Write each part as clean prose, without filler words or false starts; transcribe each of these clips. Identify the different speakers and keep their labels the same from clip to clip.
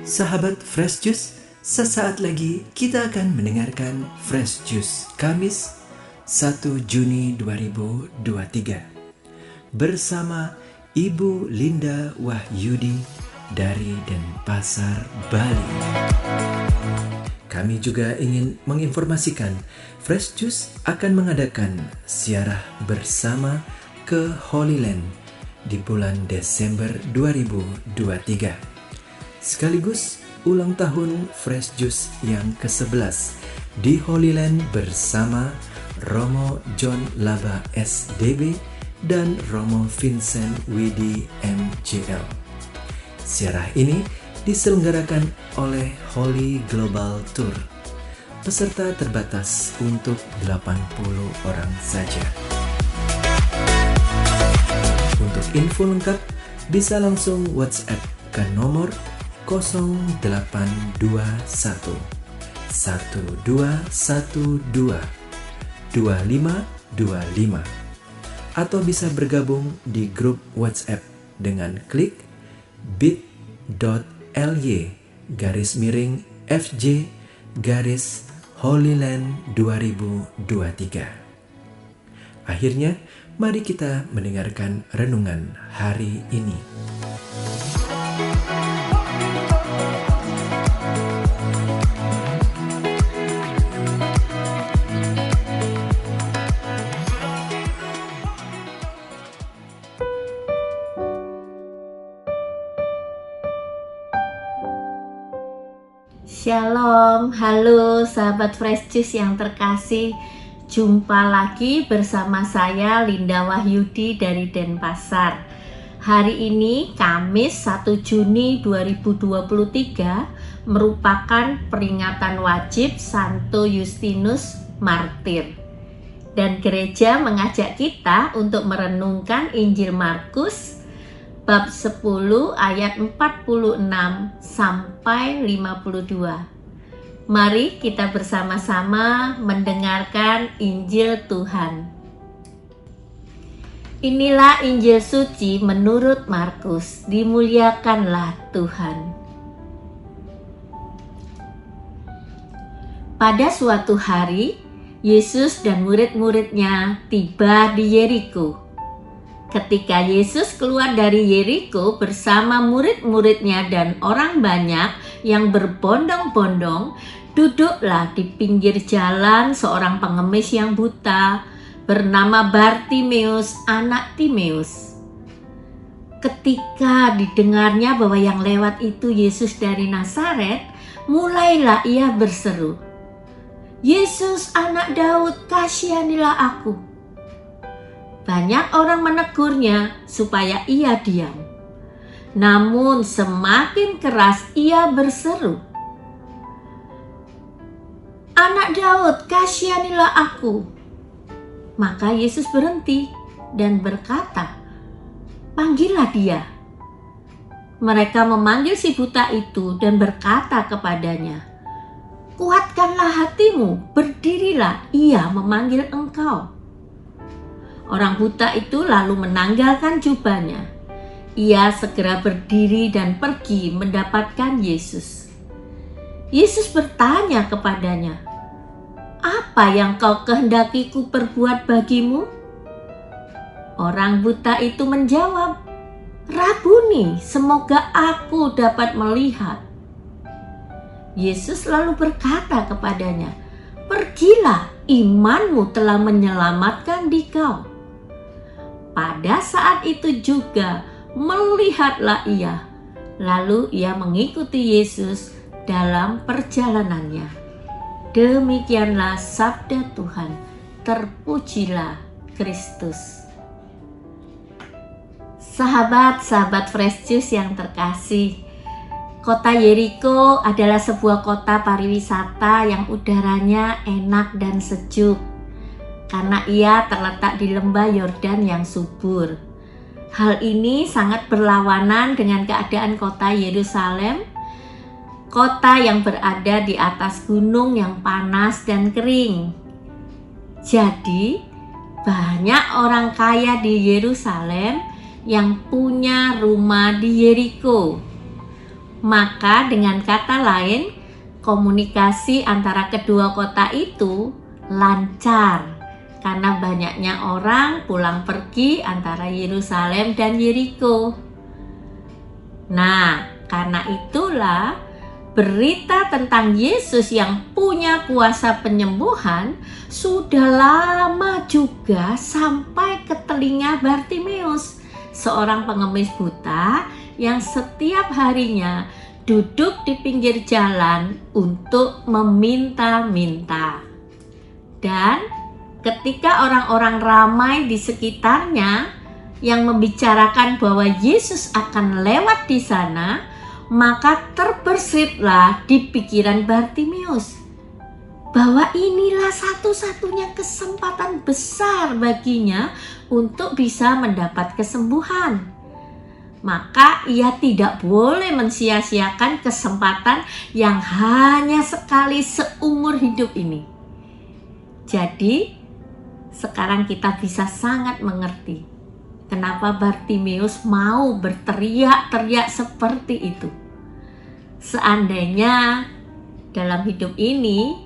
Speaker 1: Sahabat Fresh Juice, sesaat lagi kita akan mendengarkan Fresh Juice Kamis 1 Juni 2023 bersama Ibu Linda Wahyudi dari Denpasar, Bali. Kami juga ingin menginformasikan Fresh Juice akan mengadakan ziarah bersama ke Holy Land di bulan Desember 2023. Sekaligus ulang tahun Fresh Juice yang ke-11 di Holy Land bersama Romo John Laba SDB dan Romo Vincent Widi MJL. Ziarah ini diselenggarakan oleh Holy Global Tour. Peserta terbatas untuk 80 orang saja. Untuk info lengkap bisa langsung WhatsApp ke nomor 0821 1212 2525 atau bisa bergabung di grup WhatsApp dengan klik bit.ly/FJ/Holyland 2023. Akhirnya, mari kita mendengarkan renungan hari ini.
Speaker 2: Shalom, halo sahabat Fresh Juice yang terkasih. Jumpa lagi bersama saya Linda Wahyudi dari Denpasar. Hari ini Kamis 1 Juni 2023 merupakan peringatan wajib Santo Justinus Martir. Dan gereja mengajak kita untuk merenungkan Injil Markus bab 10 ayat 46 sampai 52. Mari kita bersama-sama mendengarkan Injil Tuhan. Inilah Injil suci menurut Markus. Dimuliakanlah Tuhan. Pada suatu hari, Yesus dan murid-muridnya tiba di Yeriko. Ketika Yesus keluar dari Yeriko bersama murid-muridnya dan orang banyak yang berbondong-bondong, duduklah di pinggir jalan seorang pengemis yang buta bernama Bartimeus, anak Timeus. Ketika didengarnya bahwa yang lewat itu Yesus dari Nazaret, mulailah ia berseru, "Yesus, anak Daud, kasihanilah aku." Banyak orang menegurnya supaya ia diam. Namun semakin keras ia berseru, "Anak Daud, kasihanilah aku." Maka Yesus berhenti dan berkata, "Panggillah dia." Mereka memanggil si buta itu dan berkata kepadanya, "Kuatkanlah hatimu, berdirilah, ia memanggil engkau." Orang buta itu lalu menanggalkan jubahnya. Ia segera berdiri dan pergi mendapatkan Yesus. Yesus bertanya kepadanya, "Apa yang kau kehendaki ku perbuat bagimu?" Orang buta itu menjawab, "Rabuni, semoga aku dapat melihat." Yesus lalu berkata kepadanya, "Pergilah, imanmu telah menyelamatkan dikau." Pada saat itu juga melihatlah ia, lalu ia mengikuti Yesus dalam perjalanannya. Demikianlah sabda Tuhan. Terpujilah Kristus. Sahabat-sahabat Fresh Juice yang terkasih, kota Yeriko adalah sebuah kota pariwisata yang udaranya enak dan sejuk karena ia terletak di lembah Yordan yang subur. Hal ini sangat berlawanan dengan keadaan kota Yerusalem, kota yang berada di atas gunung yang panas dan kering. Jadi, banyak orang kaya di Yerusalem yang punya rumah di Yeriko. Maka dengan kata lain, komunikasi antara kedua kota itu lancar karena banyaknya orang pulang pergi antara Yerusalem dan Yeriko. Nah, karena itulah berita tentang Yesus yang punya kuasa penyembuhan sudah lama juga sampai ke telinga Bartimeus, seorang pengemis buta yang setiap harinya duduk di pinggir jalan untuk meminta-minta. Dan ketika orang-orang ramai di sekitarnya yang membicarakan bahwa Yesus akan lewat di sana, maka terbersitlah di pikiran Bartimeus bahwa inilah satu-satunya kesempatan besar baginya untuk bisa mendapat kesembuhan. Maka ia tidak boleh mensia-siakan kesempatan yang hanya sekali seumur hidup ini. Jadi, sekarang kita bisa sangat mengerti kenapa Bartimeus mau berteriak-teriak seperti itu. Seandainya dalam hidup ini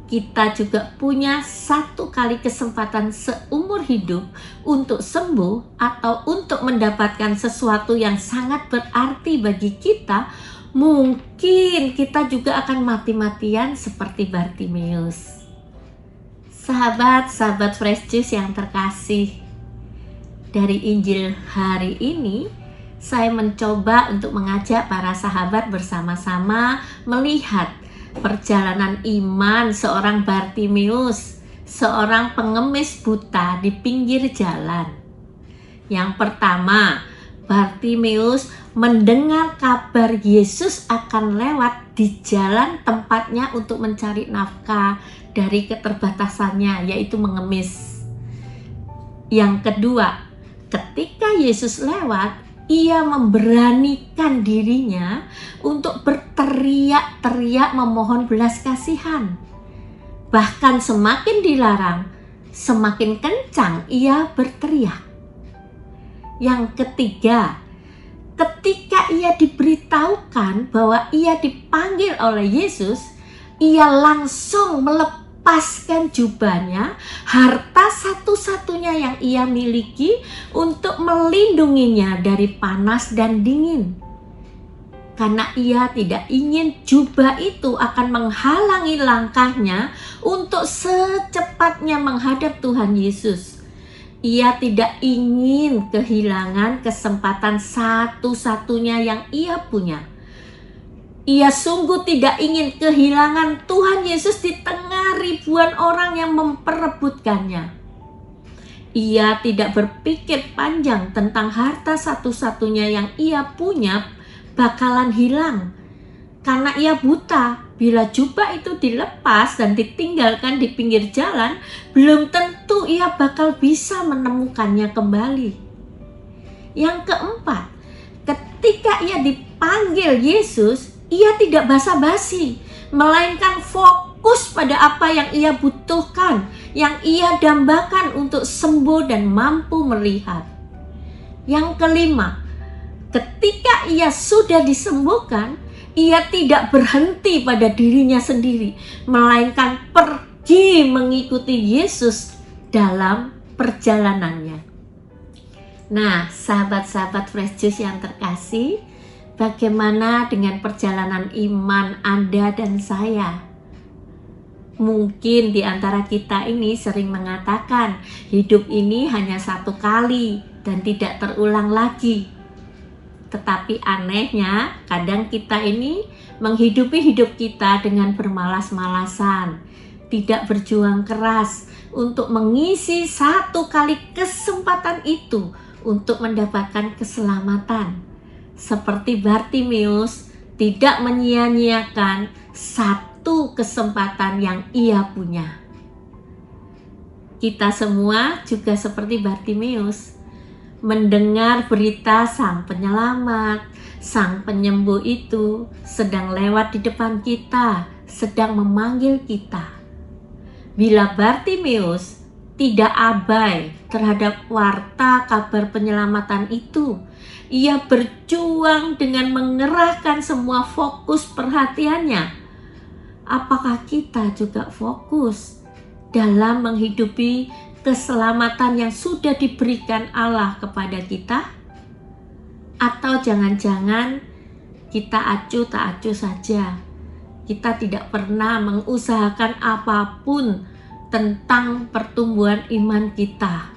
Speaker 2: kita juga punya satu kali kesempatan seumur hidup untuk sembuh atau untuk mendapatkan sesuatu yang sangat berarti bagi kita, mungkin kita juga akan mati-matian seperti Bartimeus. Sahabat-sahabat Fresh Juice yang terkasih, dari Injil hari ini saya mencoba untuk mengajak para sahabat bersama-sama melihat perjalanan iman seorang Bartimeus, seorang pengemis buta di pinggir jalan. Yang pertama, Bartimeus mendengar kabar Yesus akan lewat di jalan tempatnya untuk mencari nafkah dari keterbatasannya, yaitu mengemis. Yang kedua, ketika Yesus lewat, ia memberanikan dirinya untuk berteriak-teriak memohon belas kasihan. Bahkan semakin dilarang, semakin kencang ia berteriak. Yang ketiga, ketika ia diberitahukan bahwa ia dipanggil oleh Yesus, ia langsung melepaskan jubahnya, harta satu-satunya yang ia miliki, untuk melindunginya dari panas dan dingin. Karena ia tidak ingin jubah itu akan menghalangi langkahnya untuk secepatnya menghadap Tuhan Yesus. Ia tidak ingin kehilangan kesempatan satu-satunya yang ia punya. Ia sungguh tidak ingin kehilangan Tuhan Yesus di tengah ribuan orang yang memperebutkannya. Ia tidak berpikir panjang tentang harta satu-satunya yang ia punya bakalan hilang. Karena ia buta, bila jubah itu dilepas dan ditinggalkan di pinggir jalan, belum tentu ia bakal bisa menemukannya kembali. Yang keempat, ketika ia dipanggil Yesus, ia tidak basa-basi, melainkan fokus pada apa yang ia butuhkan, yang ia dambakan untuk sembuh dan mampu melihat. Yang kelima, ketika ia sudah disembuhkan, ia tidak berhenti pada dirinya sendiri, melainkan pergi mengikuti Yesus dalam perjalanannya. Nah, sahabat-sahabat Fresh Juice yang terkasih, bagaimana dengan perjalanan iman Anda dan saya? Mungkin di antara kita ini sering mengatakan hidup ini hanya satu kali dan tidak terulang lagi. Tetapi anehnya, kadang kita ini menghidupi hidup kita dengan bermalas-malasan, tidak berjuang keras untuk mengisi satu kali kesempatan itu untuk mendapatkan keselamatan. Seperti Bartimeus tidak menyia-nyiakan satu kesempatan yang ia punya. Kita semua juga seperti Bartimeus, mendengar berita sang penyelamat, sang penyembuh itu sedang lewat di depan kita, sedang memanggil kita. Bila Bartimeus tidak abai terhadap warta kabar penyelamatan itu. Ia berjuang dengan mengerahkan semua fokus perhatiannya. Apakah kita juga fokus dalam menghidupi keselamatan yang sudah diberikan Allah kepada kita? Atau jangan-jangan kita acuh tak acuh saja? Kita tidak pernah mengusahakan apapun tentang pertumbuhan iman kita.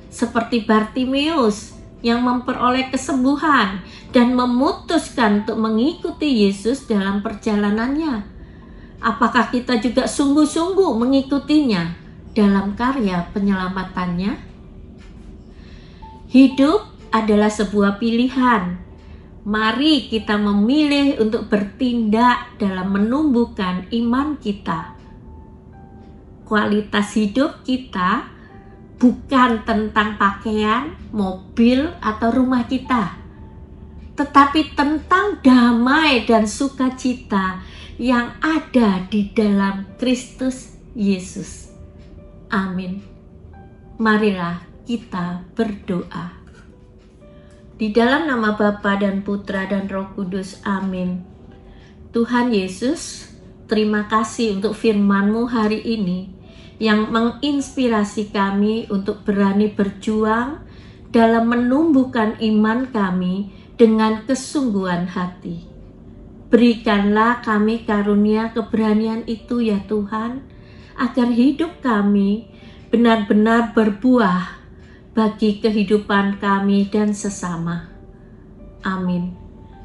Speaker 2: Seperti Bartimeus yang memperoleh kesembuhan dan memutuskan untuk mengikuti Yesus dalam perjalanannya. Apakah kita juga sungguh-sungguh mengikutinya dalam karya penyelamatannya? Hidup adalah sebuah pilihan. Mari kita memilih untuk bertindak dalam menumbuhkan iman kita. Kualitas hidup kita bukan tentang pakaian, mobil, atau rumah kita, tetapi tentang damai dan sukacita yang ada di dalam Kristus Yesus. Amin. Marilah kita berdoa. Di dalam nama Bapa dan Putra dan Roh Kudus. Amin. Tuhan Yesus, terima kasih untuk firman-Mu hari ini yang menginspirasi kami untuk berani berjuang dalam menumbuhkan iman kami dengan kesungguhan hati. Berikanlah kami karunia keberanian itu ya Tuhan, agar hidup kami benar-benar berbuah bagi kehidupan kami dan sesama. Amin.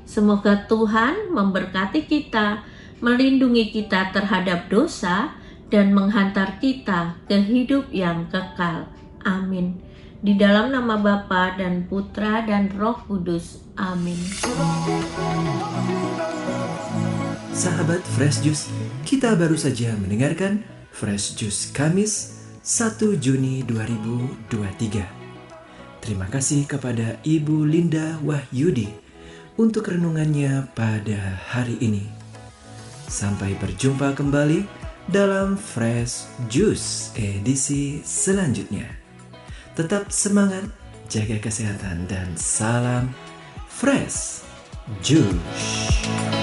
Speaker 2: Semoga Tuhan memberkati kita, melindungi kita terhadap dosa, dan menghantar kita ke hidup yang kekal. Amin. Di dalam nama Bapa dan Putra dan Roh Kudus. Amin.
Speaker 1: Sahabat Fresh Juice, kita baru saja mendengarkan Fresh Juice Kamis 1 Juni 2023. Terima kasih kepada Ibu Linda Wahyudi untuk renungannya pada hari ini. Sampai berjumpa kembali dalam Fresh Juice edisi selanjutnya. Tetap semangat, jaga kesehatan, dan salam Fresh Juice.